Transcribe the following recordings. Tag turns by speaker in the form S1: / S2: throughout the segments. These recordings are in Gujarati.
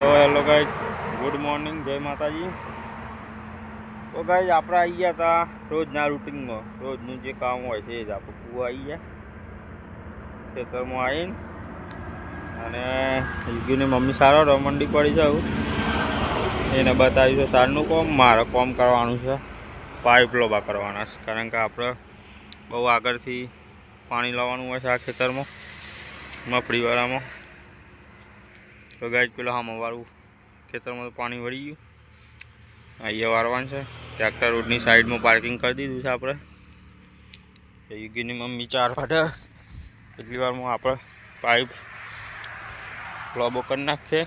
S1: તો હેલો ગાઈઝ, ગુડ મોર્નિંગ, જય માતાજી। તો ગાઈઝ આપણે આવી ગયા હતા રોજના રૂટિનમાં, રોજનું જે કામ હોય છે એ જ આપણે કૂવા આવી ગયા ખેતરમાં આવીને અને યુગીની મમ્મી સારો રમંડી પડી જાવ એને બતાવ્યું છે સારનું કામ, મારે કામ કરવાનું છે પાઇપ લોબા કરવાના છે, કારણ કે આપણે બહુ આગળથી પાણી લાવવાનું હોય છે આ ખેતરમાં મફળીવાળામાં। તો ગાઈઝ પેલા અમારું ખેતરમાં તો પાણી વળી ગયું, અહીંયા વારવાનું છે। ટ્રેક્ટર રોડની સાઈડમાં પાર્કિંગ કરી દીધું છે આપણે। યુગીની મમ્મી ચાર ફાટે એટલી વારમાં આપણે પાઇપ લોબો કરી નાખીએ।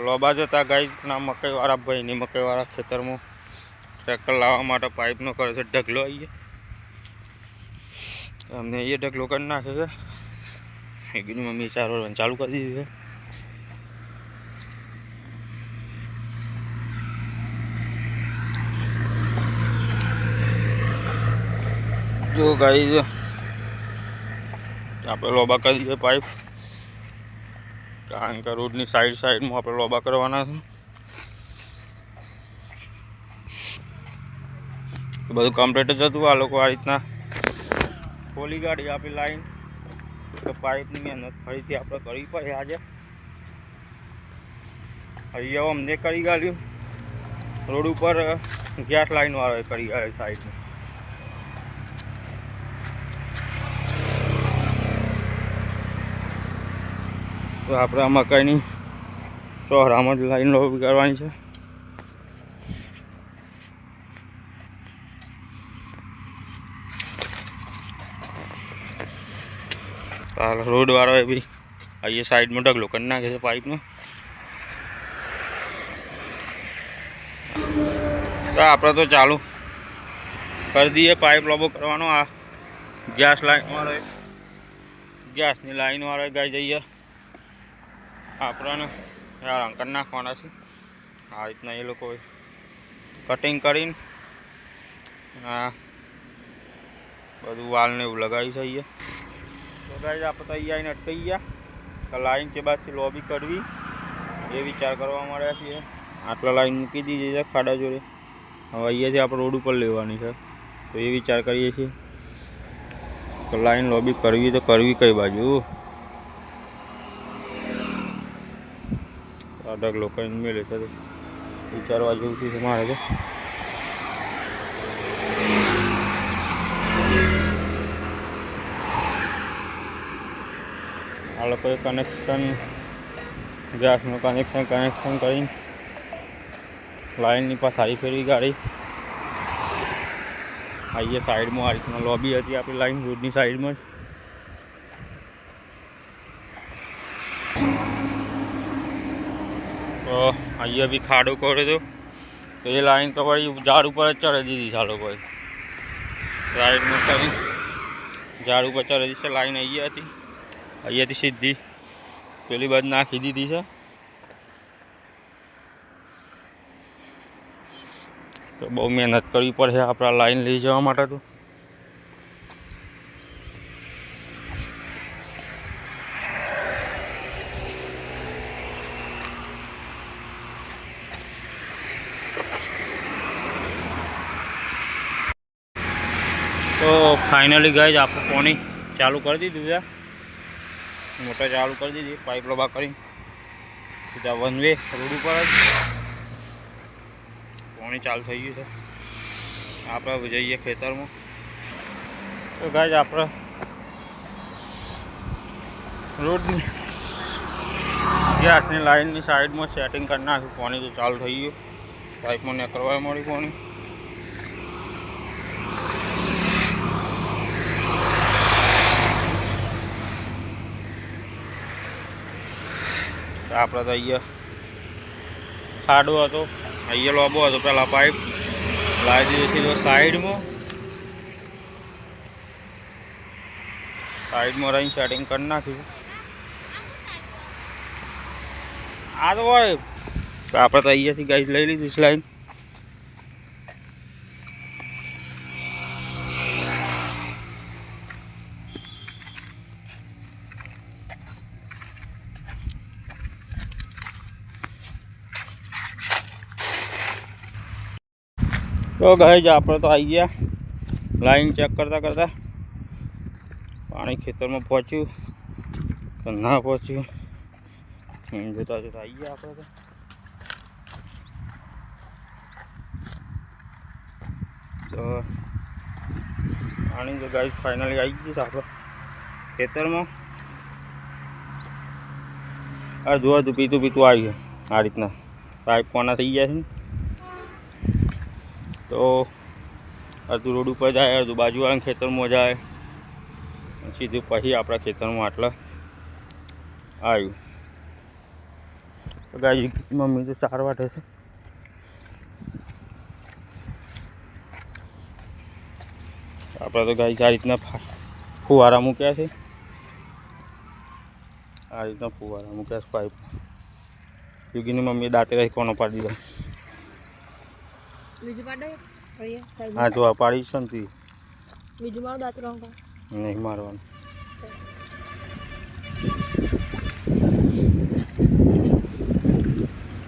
S1: લોબા જતા ગાઈઝના મકાઈવાળા ભાઈની મકાઈવાળા ખેતરમાં ટ્રેક્ટર લાવવા માટે પાઇપનો કરે છે ઢગલો આવીએ, અમને એ ઢગલો કરી નાખે છે। યુગીની મમ્મી ચારો ચાલુ કરી દીધું છે। जो गाइस આપણે લોબા કરી દઈએ પાઇપ, કારણ કે રોડની સાઈડમાં આપણે લોબા કરવાના છે। બધું કમ્પ્લીટ જ હતું, આ લોકો આ રીતના ખોલી ગાડી આપી લાઈન, તો પાઇપની મહેનત ફરીથી આપણે કરવી પડે આજે। અહીંયા અમને કરી ગાળ્યું રોડ ઉપર, ગેસ લાઈન વાળો કરી ગાળ્યો સાઈડમાં। તો આપણે આ મકાઈની ચોહરામાં જ લાઈન લોબી કરવાની છે। રોડ વાળો એ બી અહીંયા સાઈડમાં ઢગલો કરી નાખે છે પાઇપનો। તો આપણે તો ચાલુ કરી દઈએ પાઇપ લોબો કરવાનો। આ ગેસ લાઈન વાળો, ગેસની લાઈન વાળો ગાઈ જઈએ આપણને અંકર નાખવાના છે આ રીતના। એ લોકો કટિંગ કરીને આ બધું વાલને એવું લગાવી છે। તો ગાઈઝ આપણે તો અહીંયા આવીને અટકાઈ ગયા, તો લાઈન કે બાદથી લોબી કરવી એ વિચાર કરવા મળ્યા છીએ। આટલા લાઈન મૂકી દીધી છે ખાડા જોડે, હવે અહીંયાથી આપણે રોડ ઉપર લેવાની છે, તો એ વિચાર કરીએ છીએ તો લાઈન લોબી કરવી તો કરવી કઈ બાજુ। ઢગલો કરીને મેળે છે તો વિચારવા જેવું છે મારે તો। આ લોકોએ કનેક્શન, ગેસનું કનેક્શન કરીને લાઈનની પથારી ફેરવી ગાડી। અહીંયા સાઈડમાં આ રીતના લોબી હતી આપણી લાઈન રોડની સાઈડમાં જ। તો અહીંયા બી ખાડો કર્યો હતો, તો એ લાઈન તો વળી ઝાડ ઉપર જ ચડાવી દીધી છે આ લોકોએ, સાઈડમાં કરી ઝાડ ઉપર ચડાવી દીધી છે લાઈન। અહીંયા હતી, અહીંયાથી સીધી પેલી બાજુ નાખી દીધી છે। તો બહુ મહેનત કરવી પડશે આપણા લાઈન લઈ જવા માટે। તો ફાઇનલી ગાઈઝ આપણે પાણી ચાલુ કરી દીધું છે, મોટર ચાલુ કરી દીધી, પાઇપ લોબા કરી સીધા વન વે રોડ ઉપર જ પાણી ચાલુ થઈ ગયું છે। આપણે જઈએ ખેતરમાં। તો ગાઈઝ આપણે રોડની ગેસની લાઈનની સાઈડમાં સેટિંગ કરી નાખ્યું, પાણી તો ચાલુ થઈ ગયું, પાઇપમાં ને કરવા મળ્યું પાણી। આપણે તો અહીંયા ખાડો હતો, અહીંયા લોબો હતો, પહેલાં પાઇપ લાવી દીધો સીધો સાઈડમાં રહીને સેટિંગ કરી નાખ્યું। આ તો હોય તો આપણે તો અહીંયાથી ગાઈડ લઈ લીધું લાઈન। તો ગાઈઝ આપણે તો આવી ગયા લાઈન ચેક કરતા કરતા પાણી ખેતરમાં પહોંચ્યું તો ના પહોંચ્યું જોતા જોતા આવી ગયા આપણે તો પાણી તો ગાઈઝ ફાઇનલી આવી ગયું છે આપણે ખેતરમાં અડધું અડધું પીતું પીતું આવી ગયું આ રીતના પાઇપ કોના થઈ ગયા છે તો અડધું રોડ ઉપર જાય અડધું બાજુવાળાના ખેતરમાં જાય સીધું પછી આપણા ખેતરમાં આટલા આવ્યું તો ગાય મમ્મી તો 4 વાટે છે આપણે તો ગાય આ રીતના ફુવારા મૂક્યા છે આ રીતના ફુવારા મૂક્યા છે પાઇપ યુગીની મમ્મી દાંતે રહી કોનો પાડી દીધા હા જો આ પાડી છે ને તું બીજું મારું દાંત રહું નહીં મારવાનું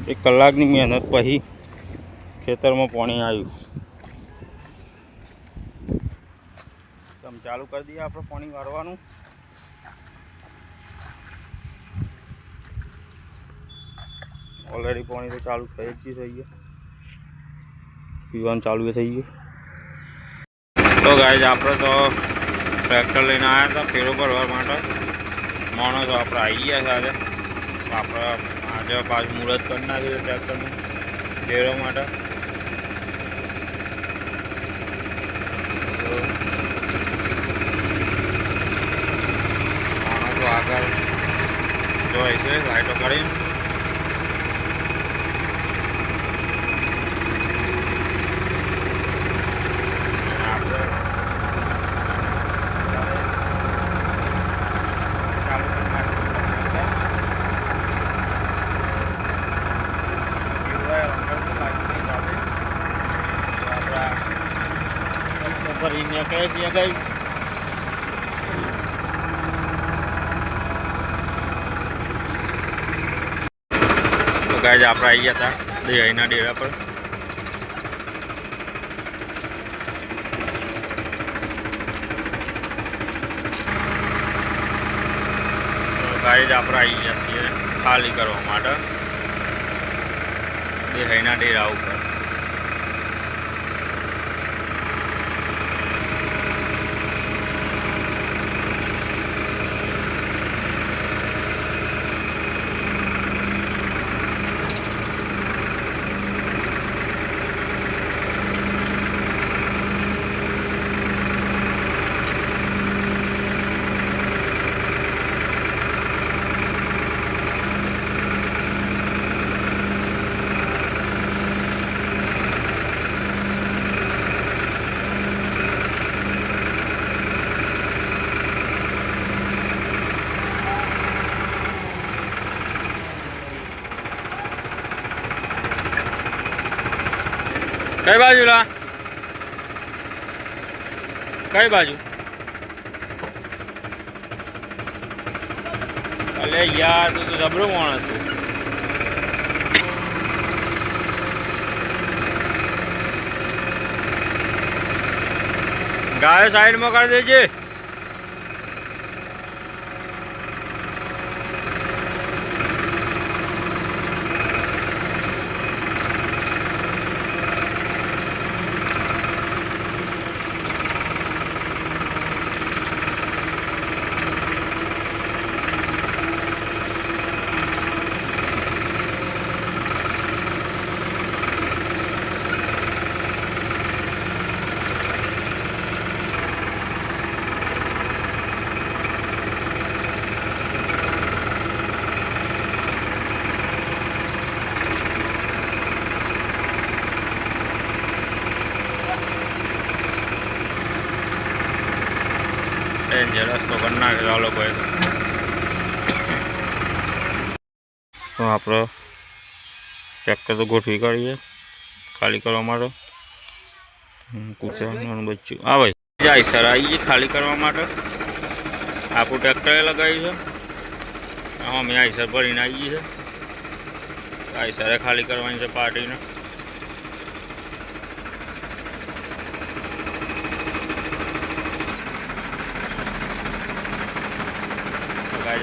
S1: એક કલાકની મહેનત પછી ખેતરમાં પાણી આવ્યું તમે ચાલુ કરી દઈએ આપણે પાણી વાળવાનું ઓલરેડી પાણી તો ચાલુ થઈ જ ગયું પીવાનું ચાલુ થઈ ગયું તો ગાઈઝ આપણે તો ટ્રેક્ટર લઈને આવ્યા હતા ફેરો ભરવા માટે માણસો આપણે આવી ગયા સાથે આપણે આજે પાછું મુહૂર્ત કરી નાખ્યું ટ્રેક્ટરનું ફેરો માટે માણસો આગળ જોઈ છે લાઈટો કરીને ભરીને કહે છે ગઈ તો ગાય આપણે આવી ગયા હતા દહીંના ડેરા પર ગાય આપણે આવી ગયા છીએ ખાલી કરવા માટે દહીંના ડેરા ઉપર કઈ બાજુ લા કઈ બાજુ અલે યાર તું તો જબરો માણસ છે ગાય સાઈડમાં કરી દેજે રસ્તો કરી નાખ્યો આ લોકોએ તો આપણે ટ્રેક્ટર તો ગોઠવી કાઢીએ ખાલી કરવા માટે કૂતરાનું બચ્ચું આ ભાઈ જાય સર આવીએ ખાલી કરવા માટે આપણું ટ્રેક્ટરે લગાવ્યું છે આમાં મેં આઈસર ભરીને આવી છે આઈસરે ખાલી કરવાની છે પાર્ટીને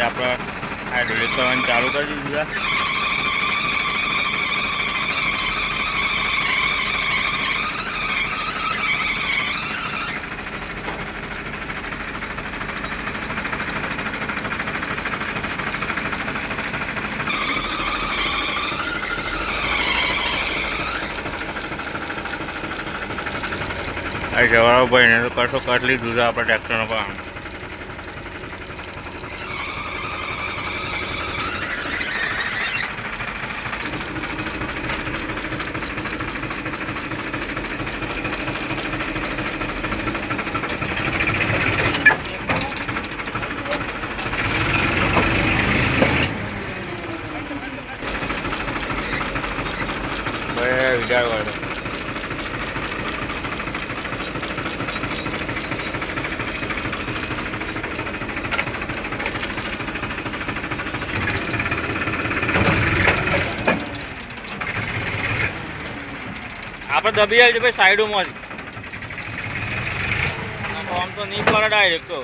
S1: આજે આપણે હાઇડ્રોલિક કરવાનું ચાલુ કરી દીધું છે. આ જવાળો ભાઈને તો કશો કટ લીધું છે આપણે ટ્રેક્ટરનો કામ. વિચાર કરો આપણે દબી આવી છે ભાઈ સાઈડોમાંથી. આમ તો નહીં પડે ડાયરેક્ટ તો.